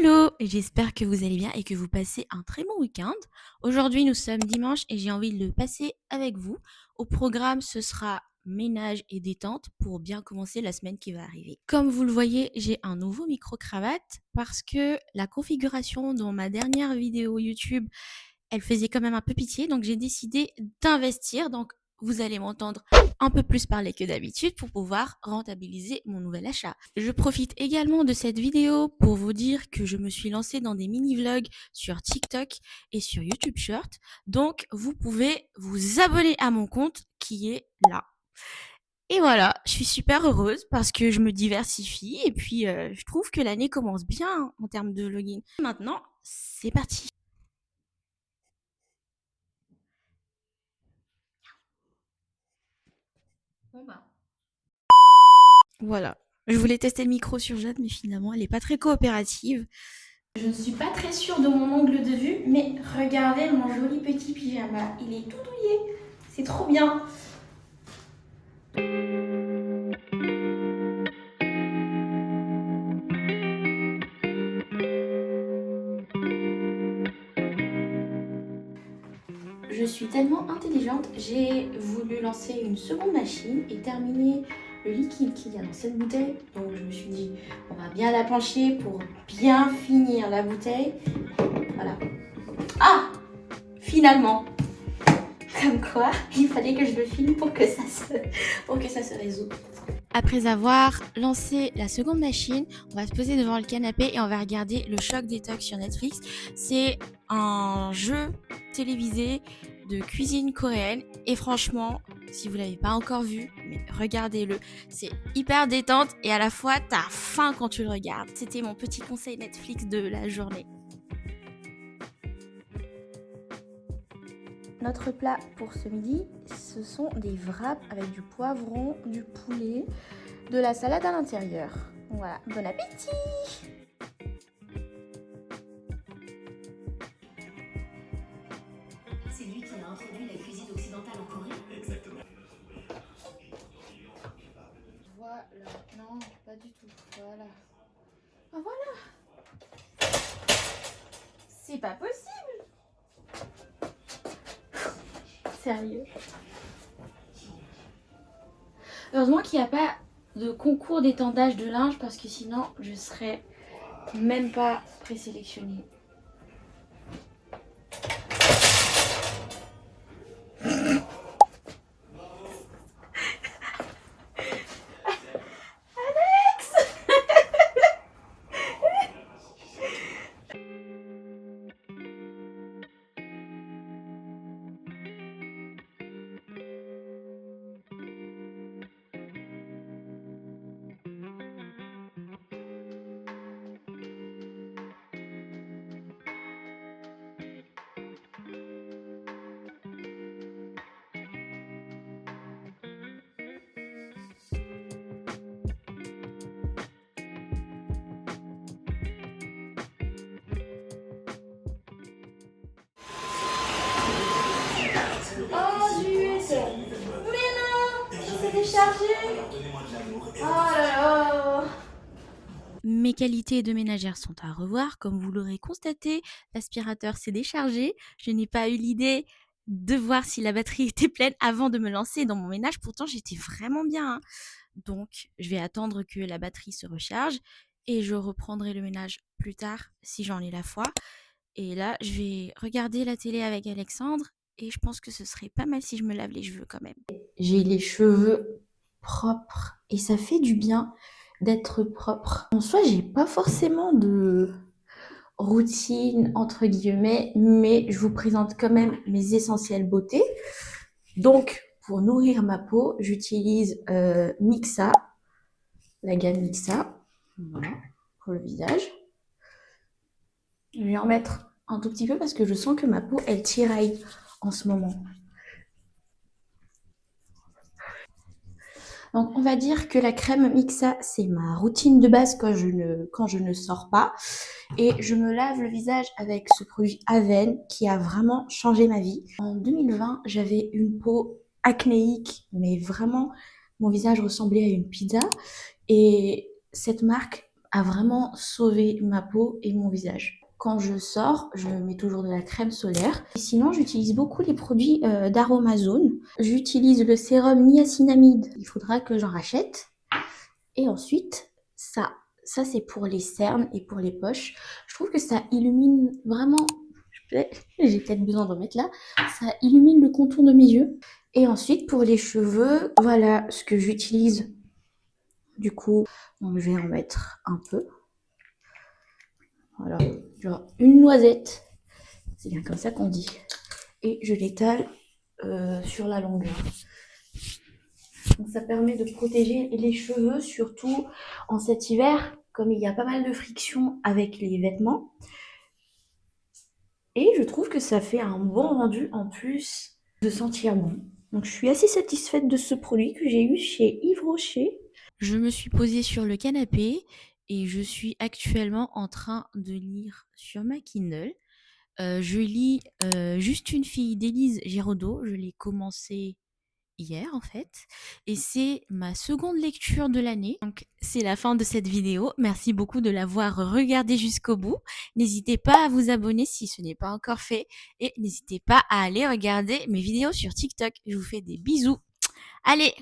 Hello, j'espère que vous allez bien et que vous passez un très bon week-end. Aujourd'hui, nous sommes dimanche et j'ai envie de le passer avec vous. Au programme, ce sera ménage et détente pour bien commencer la semaine qui va arriver. Comme vous le voyez, j'ai un nouveau micro-cravate parce que la configuration dans ma dernière vidéo YouTube, elle faisait quand même un peu pitié, donc j'ai décidé d'investir. Donc, vous allez m'entendre un peu plus parler que d'habitude pour pouvoir rentabiliser mon nouvel achat. Je profite également de cette vidéo pour vous dire que je me suis lancée dans des mini-vlogs sur TikTok et sur YouTube Short. Donc, vous pouvez vous abonner à mon compte qui est là. Et voilà, je suis super heureuse parce que je me diversifie et puis je trouve que l'année commence bien en termes de vlogging. Maintenant, c'est parti. Bon bah. Voilà. Je voulais tester le micro sur Jade, mais finalement, elle n'est pas très coopérative. Je ne suis pas très sûre de mon angle de vue, mais regardez mon joli petit pyjama. Il est tout douillet. C'est trop bien. Je suis tellement intelligente, j'ai voulu lancer une seconde machine et terminer le liquide qu'il y a dans cette bouteille. Donc je me suis dit, on va bien la pencher pour bien finir la bouteille. Voilà. Ah! Finalement! Comme quoi, il fallait que je le filme pour que ça se résout. Après avoir lancé la seconde machine, on va se poser devant le canapé et on va regarder le Choc Détox sur Netflix. C'est un jeu télévisé de cuisine coréenne et franchement, si vous l'avez pas encore vu, mais regardez-le. C'est hyper détente et à la fois t'as faim quand tu le regardes. C'était mon petit conseil Netflix de la journée. Notre plat pour ce midi, ce sont des wraps avec du poivron, du poulet, de la salade à l'intérieur. Voilà, bon appétit! C'est lui qui a introduit la cuisine occidentale en Corée. Exactement. Voilà, non, pas du tout. Voilà. Ah voilà! C'est pas possible! Sérieux? Heureusement qu'il n'y a pas de concours d'étendage de linge parce que sinon je serais même pas présélectionnée. Oh zut! Mais non! Ça s'est déchargé! Oh là là! Mes qualités de ménagère sont à revoir. Comme vous l'aurez constaté, l'aspirateur s'est déchargé. Je n'ai pas eu l'idée de voir si la batterie était pleine avant de me lancer dans mon ménage. Pourtant, j'étais vraiment bien, hein. Donc, je vais attendre que la batterie se recharge et je reprendrai le ménage plus tard si j'en ai la foi. Et là, je vais regarder la télé avec Alexandre et je pense que ce serait pas mal si je me lave les cheveux quand même. J'ai les cheveux propres et ça fait du bien d'être propre. En soi, j'ai pas forcément de routine entre guillemets, mais je vous présente quand même mes essentiels beauté. Donc, pour nourrir ma peau, j'utilise Mixa, la gamme Mixa, voilà, pour le visage. Je vais en mettre un tout petit peu parce que je sens que ma peau, elle tiraille en ce moment. Donc, on va dire que la crème Mixa, c'est ma routine de base quand je ne sors pas. Et je me lave le visage avec ce produit Aven qui a vraiment changé ma vie. En 2020, j'avais une peau acnéique, mais vraiment, mon visage ressemblait à une pizza. Et cette marque a vraiment sauvé ma peau et mon visage. Quand je sors, je mets toujours de la crème solaire. Et sinon, j'utilise beaucoup les produits d'Aromazone. J'utilise le sérum niacinamide. Il faudra que j'en rachète. Et ensuite, ça c'est pour les cernes et pour les poches. Je trouve que ça illumine vraiment. J'ai peut-être besoin d'en mettre là. Ça illumine le contour de mes yeux. Et ensuite, pour les cheveux, voilà ce que j'utilise. Du coup, donc, je vais en mettre un peu. Voilà, genre une noisette. C'est bien comme ça qu'on dit. Et je l'étale sur la longueur. Donc ça permet de protéger les cheveux, surtout en cet hiver, comme il y a pas mal de friction avec les vêtements. Et je trouve que ça fait un bon rendu en plus de sentir bon. Donc je suis assez satisfaite de ce produit que j'ai eu chez Yves Rocher. Je me suis posée sur le canapé et je suis actuellement en train de lire sur ma Kindle. Je lis Juste une fille d'Élise Giraudot. Je l'ai commencé hier en fait et c'est ma seconde lecture de l'année. Donc c'est la fin de cette vidéo. Merci beaucoup de l'avoir regardée jusqu'au bout. N'hésitez pas à vous abonner si ce n'est pas encore fait et n'hésitez pas à aller regarder mes vidéos sur TikTok. Je vous fais des bisous. Allez!